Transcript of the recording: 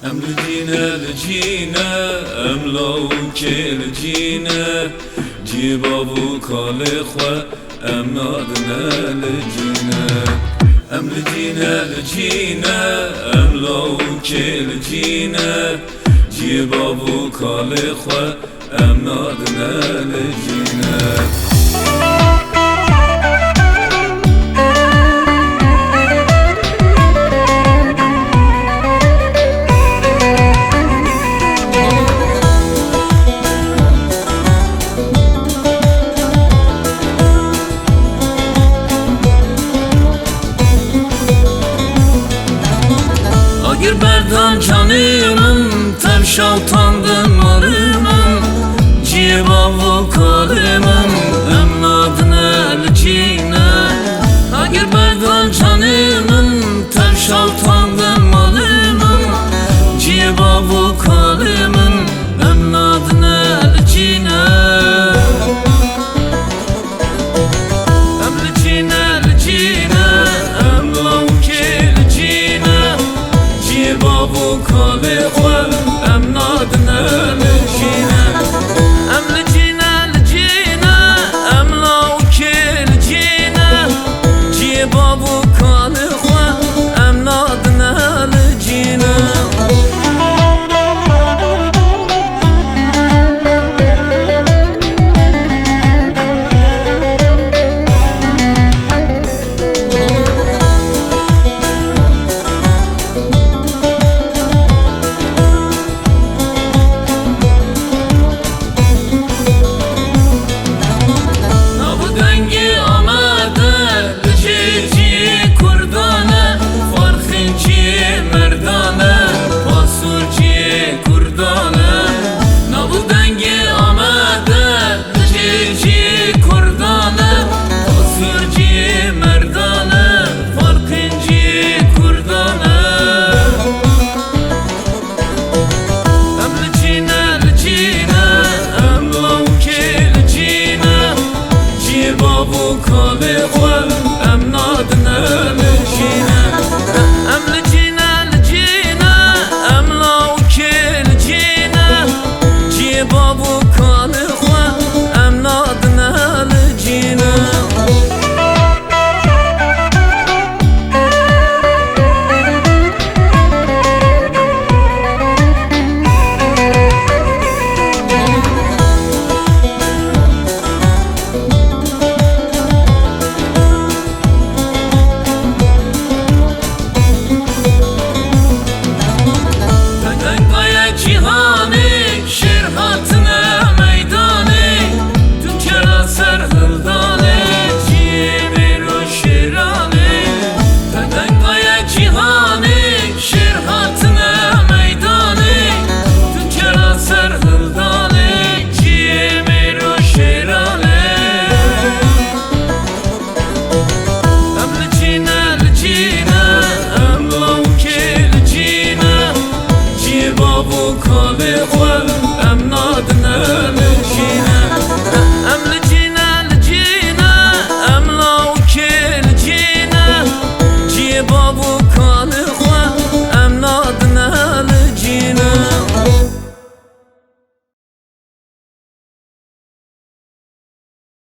امرجينا لجينا املاك لجينا جيبابو كالخوا امنادنا لجينا امرجينا لجينا املاك لجينا جيبابو كالخوا امنادنا لجينا Agir berdan canımın tevşaltandım marımın Civavu kalımın emnadın elcine Agir berdan canımın tevşaltandım marımın Civavu kalımın emnadın elcine Emlicine elcine emlavuk elcine Babu kale khol emnadna